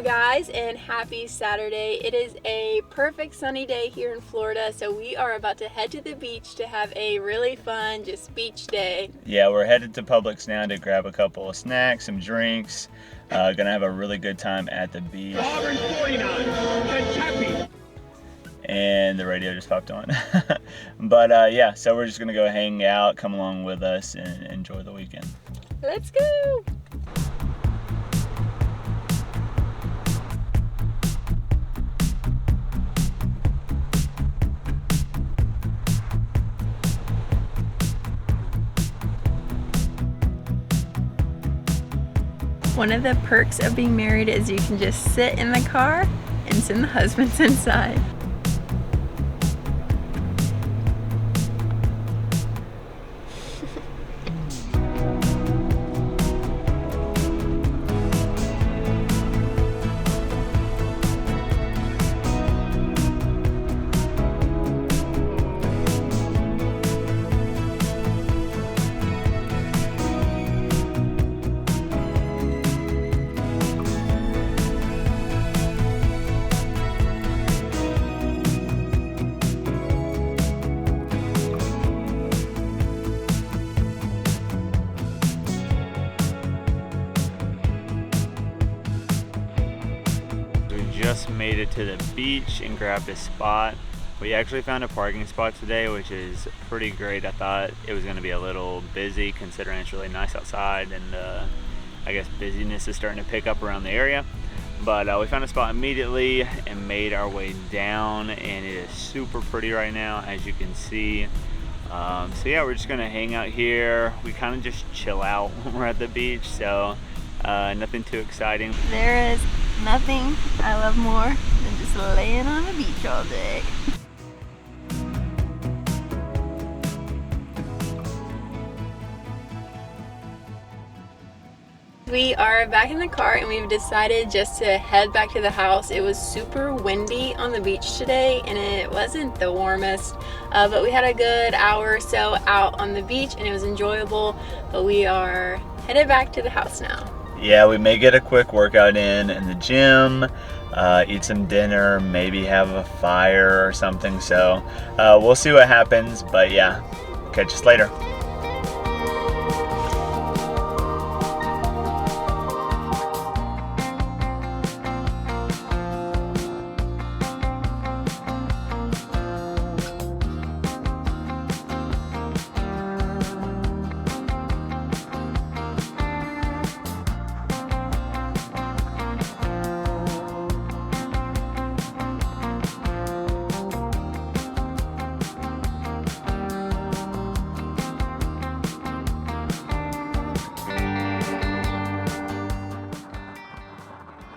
Hello guys, and happy Saturday. It is a perfect sunny day here in Florida, so we are about to head to the beach to have a really fun just beach day. Yeah, we're headed to Publix now to grab a couple of snacks, some drinks. Gonna have a really good time at the beach. Auburn 49, Kentucky. And the radio just popped on. But yeah, so we're just gonna go hang out, come along with us, and enjoy the weekend. Let's go! One of the perks of being married is you can just sit in the car and send the husbands inside. Just made it to the beach and grabbed a spot. We actually found a parking spot today, which is pretty great. I thought it was going to be a little busy considering it's really nice outside, and I guess busyness is starting to pick up around the area. But we found a spot immediately and made our way down, and it is super pretty right now, as you can see. So yeah, we're just going to hang out here. We kind of just chill out when we're at the beach, so nothing too exciting. There is nothing I love more than just laying on the beach all day. We are back in the car and we've decided just to head back to the house. It was super windy on the beach today and it wasn't the warmest, but we had a good hour or so out on the beach and it was enjoyable, but we are headed back to the house now. Yeah, we may get a quick workout in the gym, eat some dinner, maybe have a fire or something. So we'll see what happens, but yeah, catch us later.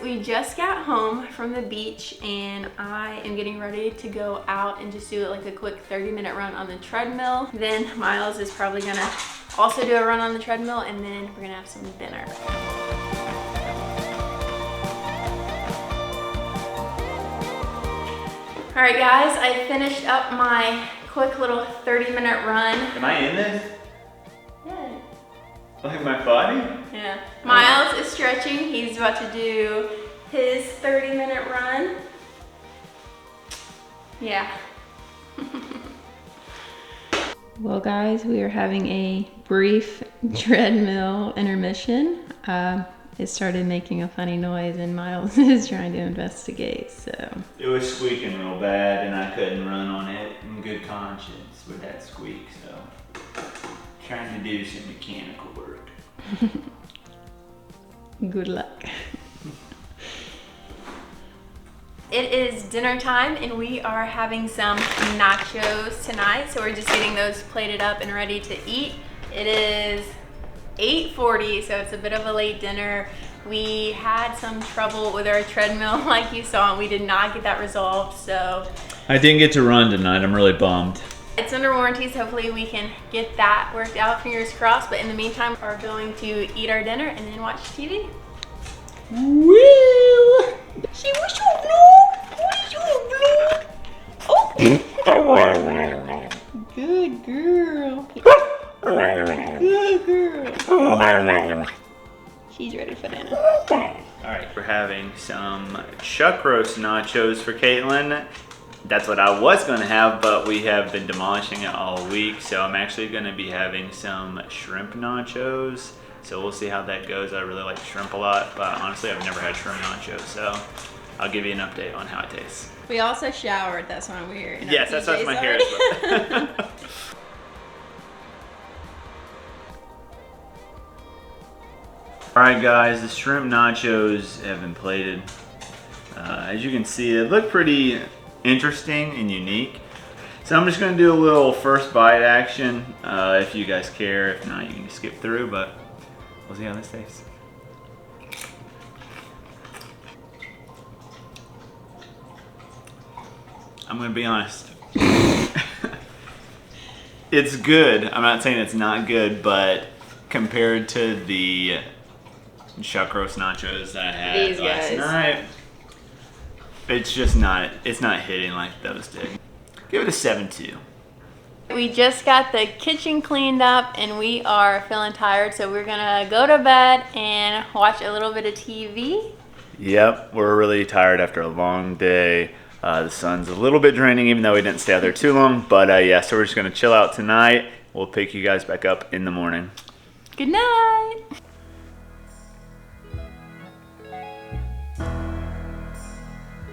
We just got home from the beach and I am getting ready to go out and just do like a quick 30-minute run on the treadmill. Then Miles is probably gonna also do a run on the treadmill and then we're gonna have some dinner. All right guys, I finished up my quick little 30-minute run. Am I in this? Yeah. Like my body? Yeah. Miles is stretching. He's about to do his 30-minute run. Yeah. Well guys, we are having a brief treadmill intermission. It started making a funny noise and Miles is trying to investigate, so. It was squeaking real bad and I couldn't run on it in good conscience with that squeak, so trying to do some mechanical work. Good luck. It is dinner time and we are having some nachos tonight, so we're just getting those plated up and ready to eat. It is 8:40, so it's a bit of a late dinner. We had some trouble with our treadmill like you saw and we did not get that resolved, so. I didn't get to run tonight, I'm really bummed. It's under warranty, so hopefully we can get that worked out, fingers crossed. But in the meantime, we're going to eat our dinner and then watch TV. Woo! She was your vlog. What is your vlog? Oh. Good girl. Good girl. She's ready for dinner. All right, we're having some chuck roast nachos for Caitlin. That's what I was gonna have, but we have been demolishing it all week. So I'm actually gonna be having some shrimp nachos. So we'll see how that goes. I really like shrimp a lot, but honestly, I've never had shrimp nachos. So I'll give you an update on how it tastes. We also showered, that's why we're here. Yes, that's why my hair is wet. Alright guys, the shrimp nachos have been plated. As you can see, they look pretty interesting and unique. So I'm just going to do a little first bite action if you guys care. If not, you can just skip through, but we'll see how this tastes. I'm going to be honest. It's good. I'm not saying it's not good, but compared to the chuck roast nachos that I had last night, it's just not, it's not hitting like those did. Give it a 7.2. We just got the kitchen cleaned up and we are feeling tired, so we're gonna go to bed and watch a little bit of TV. Yep, we're really tired after a long day. The sun's a little bit draining even though we didn't stay out there too long, but yeah, so we're just gonna chill out tonight. We'll pick you guys back up in the morning. Good night.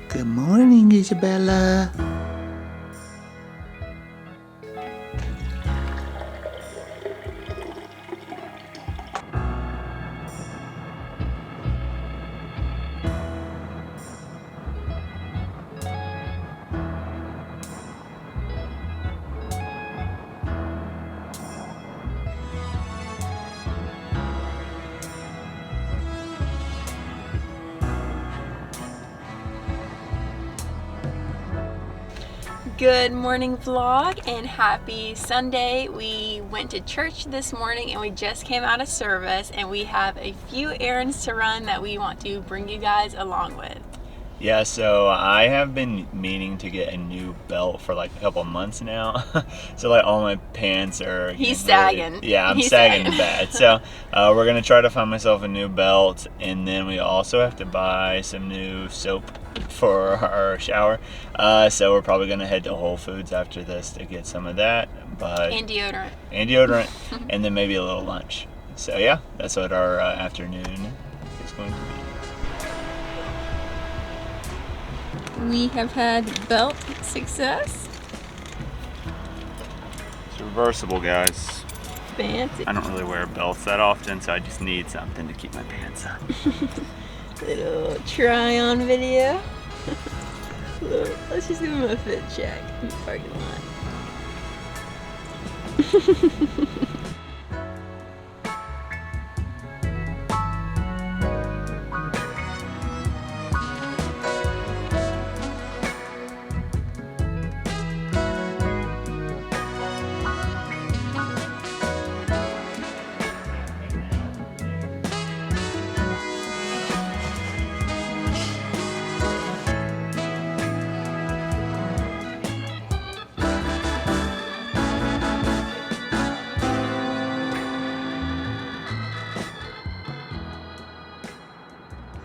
Good morning, Isabella. Good morning vlog and happy Sunday. We went to church this morning and we just came out of service and we have a few errands to run that we want to bring you guys along with. Yeah, so I have been meaning to get a new belt for like a couple months now. So like all my pants are... He's sagging. Really, yeah, I'm He's sagging sagging. bad. So we're going to try to find myself a new belt, and then we also have to buy some new soap for our shower. So we're probably going to head to Whole Foods after this to get some of that. But And deodorant. And deodorant, and then maybe a little lunch. So yeah, that's what our afternoon is going to be. We have had belt success. It's reversible, guys. Fancy. I don't really wear belts that often, so I just need something to keep my pants on. Little try on video. Look, let's just give him a fit check in the parking lot.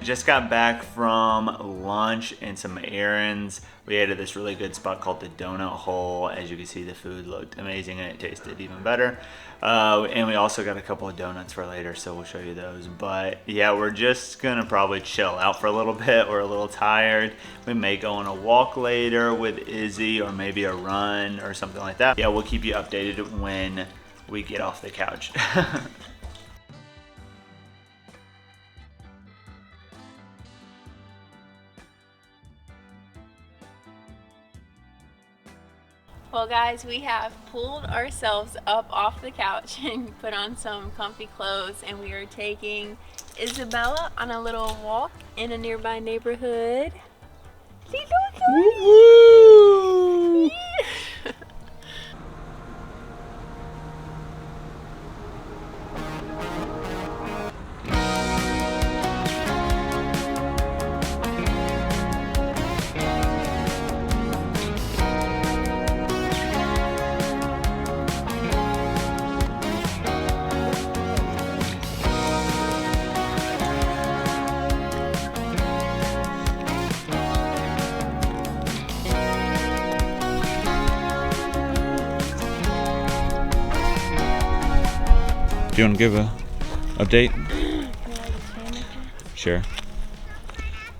Just got back from lunch and some errands. We ate at this really good spot called the Donut Hole. As you can see, the food looked amazing and it tasted even better. And we also got a couple of donuts for later, so we'll show you those. But yeah, we're just gonna probably chill out for a little bit. We're a little tired. We may go on a walk later with Izzy, or maybe a run or something like that. Yeah, we'll keep you updated when we get off the couch. Well guys, we have pulled ourselves up off the couch and put on some comfy clothes, and we are taking Isabella on a little walk in a nearby neighborhood. Woo! Do you want to give a update? Sure.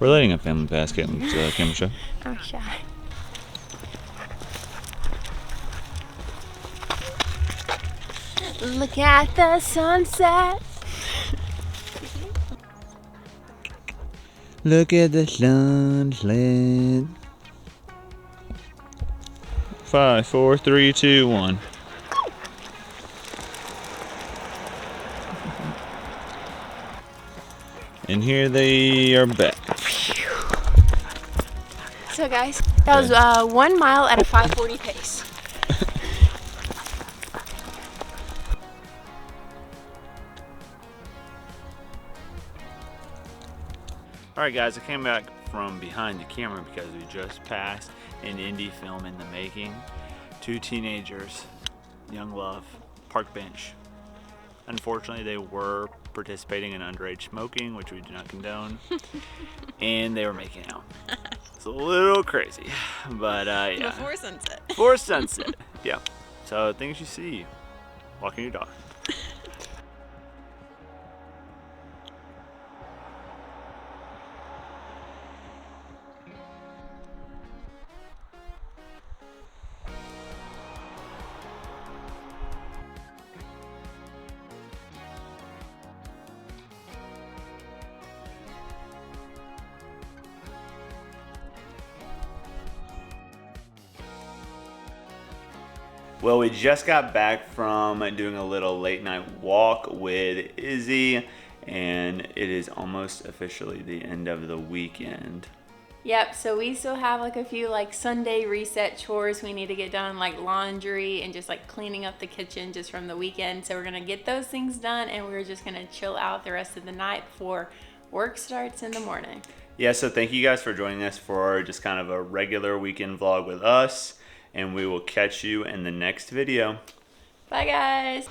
We're lighting up Family Pass, Caitlin's camera show. I'm shy. Look at the sunset. Look at the sunset. 5, 4, 3, 2, 1. And here they are back. So guys, that was 1 mile at a 5:40 pace. Alright guys, I came back from behind the camera because we just passed an indie film in the making. 2 teenagers, young love, park bench. Unfortunately, they were participating in underage smoking, which we do not condone, and they were making out. It's a little crazy, but yeah. Before sunset. Before sunset, yeah. So things you see walking your dog. Well, we just got back from doing a little late night walk with Izzy, and it is almost officially the end of the weekend. Yep, so we still have like a few like Sunday reset chores we need to get done, like laundry and just like cleaning up the kitchen just from the weekend. So we're gonna get those things done, and we're just gonna chill out the rest of the night before work starts in the morning. Yeah, so thank you guys for joining us for just kind of a regular weekend vlog with us, and we will catch you in the next video. Bye guys.